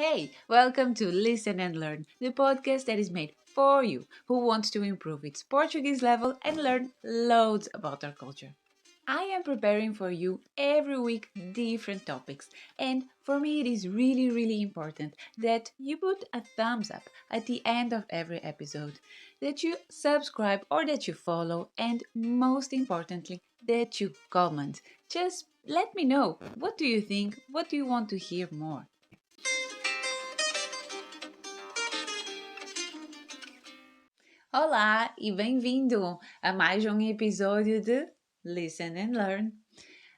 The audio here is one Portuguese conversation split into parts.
Hey, welcome to Listen and Learn, the podcast that is made for you who wants to improve its Portuguese level and learn loads about our culture. I am preparing for you every week different topics, and for me, it is really important that you put a thumbs up at the end of every episode, that you subscribe or that you follow, and most importantly, that you comment. Just let me know, what do you think? What do you want to hear more? Olá e bem-vindo a mais um episódio de Listen and Learn.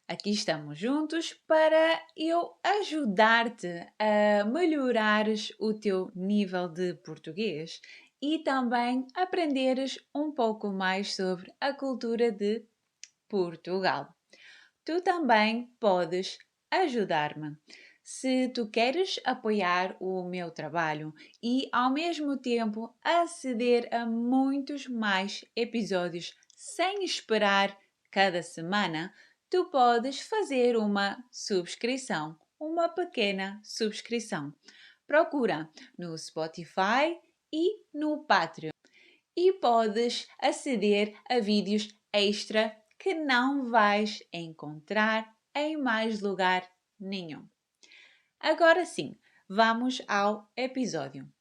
Aqui estamos juntos para eu ajudar-te a melhorares o teu nível de português e também aprenderes um pouco mais sobre a cultura de Portugal. Tu também podes ajudar-me. Se tu queres apoiar o meu trabalho e ao mesmo tempo aceder a muitos mais episódios sem esperar cada semana, tu podes fazer uma subscrição, uma pequena subscrição. Procura no Spotify e no Patreon e podes aceder a vídeos extra que não vais encontrar em mais lugar nenhum. Agora sim, vamos ao episódio.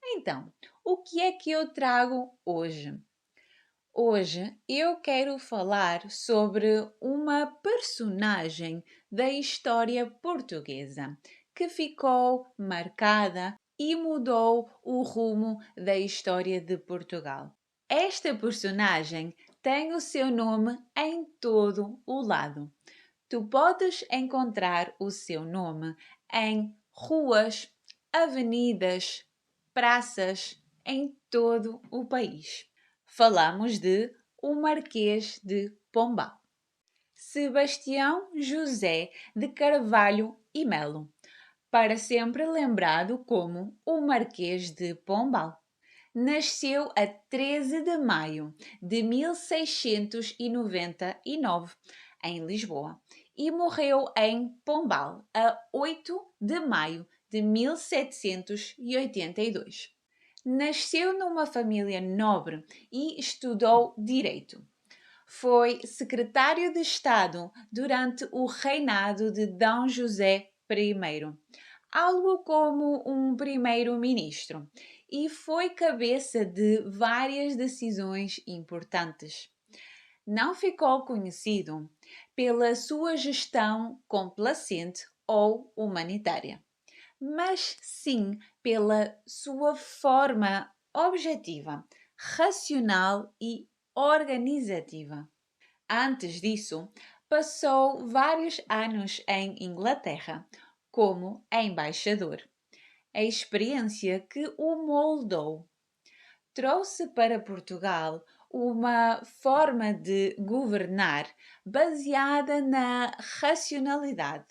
Então, o que é que eu trago hoje? Hoje eu quero falar sobre uma personagem da história portuguesa que ficou marcada e mudou o rumo da história de Portugal. Esta personagem tem o seu nome em todo o lado. Tu podes encontrar o seu nome em ruas, avenidas, praças em todo o país. Falamos de o Marquês de Pombal. Sebastião José de Carvalho e Melo, para sempre lembrado como o Marquês de Pombal. Nasceu a 13 de maio de 1699 em Lisboa e morreu em Pombal a 8 de maio de 1782. Nasceu numa família nobre e estudou Direito. Foi secretário de Estado durante o reinado de D. José I, algo como um primeiro-ministro, e foi cabeça de várias decisões importantes. Não ficou conhecido pela sua gestão complacente ou humanitária, mas sim pela sua forma objetiva, racional e organizativa. Antes disso, passou vários anos em Inglaterra como embaixador, a experiência que o moldou. Trouxe para Portugal uma forma de governar baseada na racionalidade.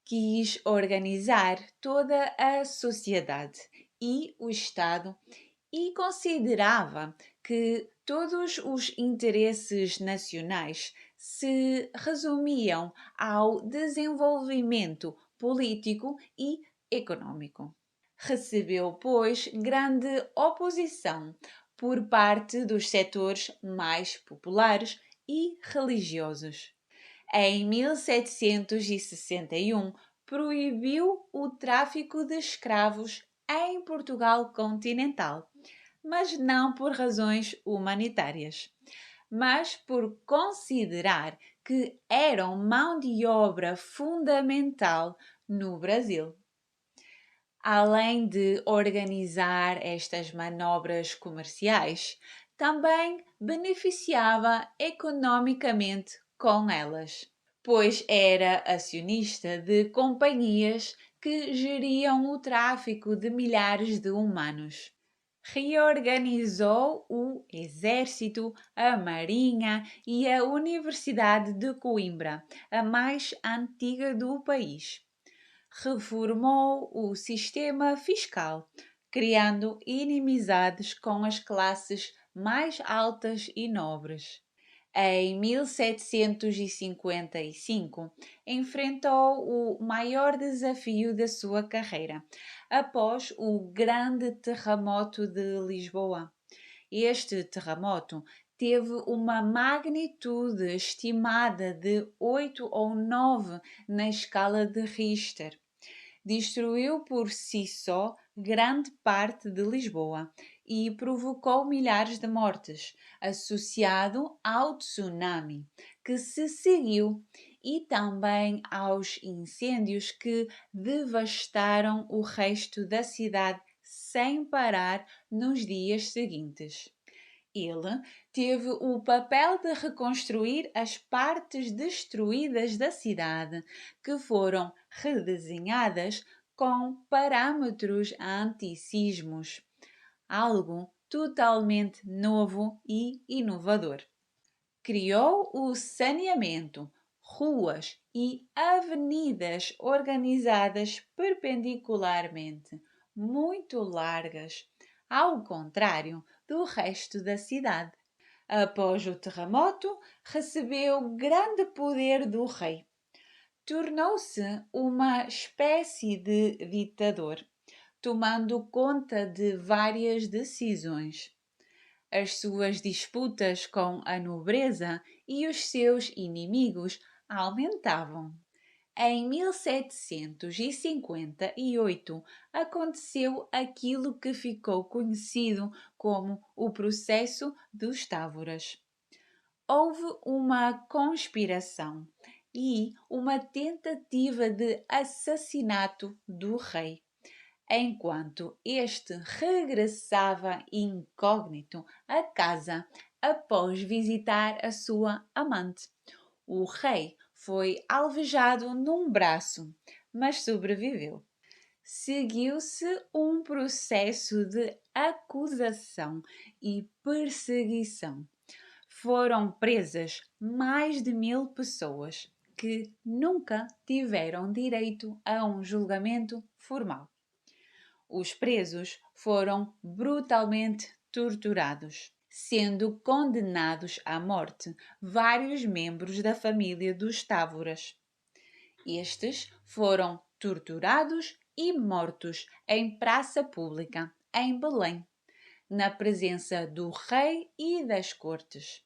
Quis organizar toda a sociedade e o Estado e considerava que todos os interesses nacionais se resumiam ao desenvolvimento político e econômico. Recebeu, pois, grande oposição por parte dos setores mais populares e religiosos. Em 1761, proibiu o tráfico de escravos em Portugal continental, mas não por razões humanitárias, mas por considerar que eram mão de obra fundamental no Brasil. Além de organizar estas manobras comerciais, também beneficiava economicamente com elas, pois era acionista de companhias que geriam o tráfico de milhares de humanos. Reorganizou o Exército, a Marinha e a Universidade de Coimbra, a mais antiga do país. Reformou o sistema fiscal, criando inimizades com as classes mais altas e nobres. Em 1755, enfrentou o maior desafio da sua carreira, após o Grande Terremoto de Lisboa. Este terremoto teve uma magnitude estimada de 8 ou 9 na escala de Richter. Destruiu por si só grande parte de Lisboa e provocou milhares de mortes, associado ao tsunami que se seguiu e também aos incêndios que devastaram o resto da cidade sem parar nos dias seguintes. Ele teve o papel de reconstruir as partes destruídas da cidade, que foram redesenhadas com parâmetros antissismos, algo totalmente novo e inovador. Criou o saneamento, ruas e avenidas organizadas perpendicularmente, muito largas, ao contrário do resto da cidade. Após o terremoto, recebeu grande poder do rei. Tornou-se uma espécie de ditador, tomando conta de várias decisões. As suas disputas com a nobreza e os seus inimigos aumentavam. Em 1758 aconteceu aquilo que ficou conhecido como o Processo dos Távoras. Houve uma conspiração e uma tentativa de assassinato do rei, enquanto este regressava incógnito à casa após visitar a sua amante. O rei foi alvejado num braço, mas sobreviveu. Seguiu-se um processo de acusação e perseguição. Foram presas mais de 1000 pessoas que nunca tiveram direito a um julgamento formal. Os presos foram brutalmente torturados, sendo condenados à morte vários membros da família dos Távoras. Estes foram torturados e mortos em praça pública, em Belém, na presença do rei e das cortes.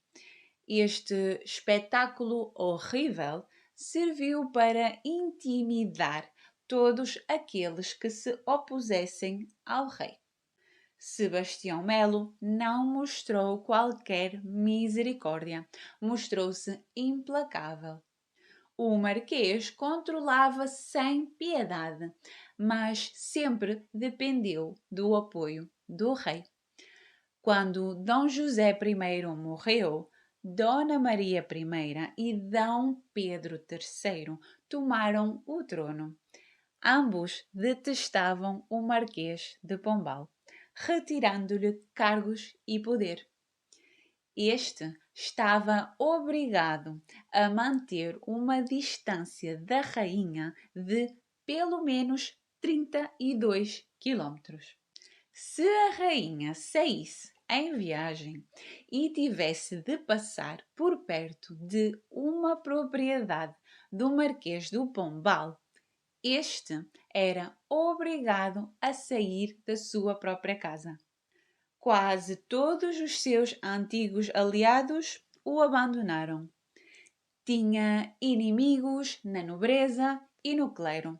Este espetáculo horrível serviu para intimidar todos aqueles que se opusessem ao rei. Sebastião Melo não mostrou qualquer misericórdia, mostrou-se implacável. O marquês controlava sem piedade, mas sempre dependeu do apoio do rei. Quando Dom José I morreu, Dona Maria I e Dom Pedro III tomaram o trono. Ambos detestavam o Marquês de Pombal, retirando-lhe cargos e poder. Este estava obrigado a manter uma distância da rainha de pelo menos 32 quilómetros. Se a rainha saísse em viagem e tivesse de passar por perto de uma propriedade do Marquês do Pombal, este era obrigado a sair da sua própria casa. Quase todos os seus antigos aliados o abandonaram. Tinha inimigos na nobreza e no clero.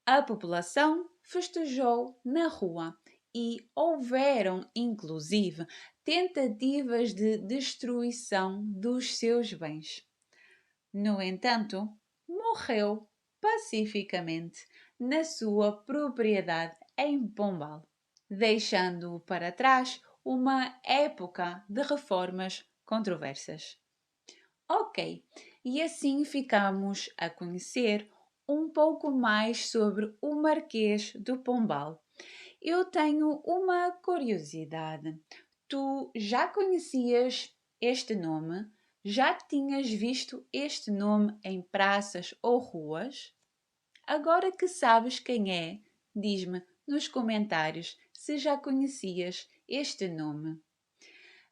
A população festejou na rua e houveram, inclusive, tentativas de destruição dos seus bens. No entanto, morreu pacificamente na sua propriedade em Pombal, deixando para trás uma época de reformas controversas. Ok, e assim ficamos a conhecer um pouco mais sobre o Marquês do Pombal. Eu tenho uma curiosidade. Tu já conhecias este nome? Já tinhas visto este nome em praças ou ruas? Agora que sabes quem é, diz-me nos comentários se já conhecias este nome.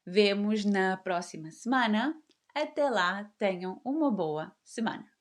Vemo-nos na próxima semana. Até lá, tenham uma boa semana.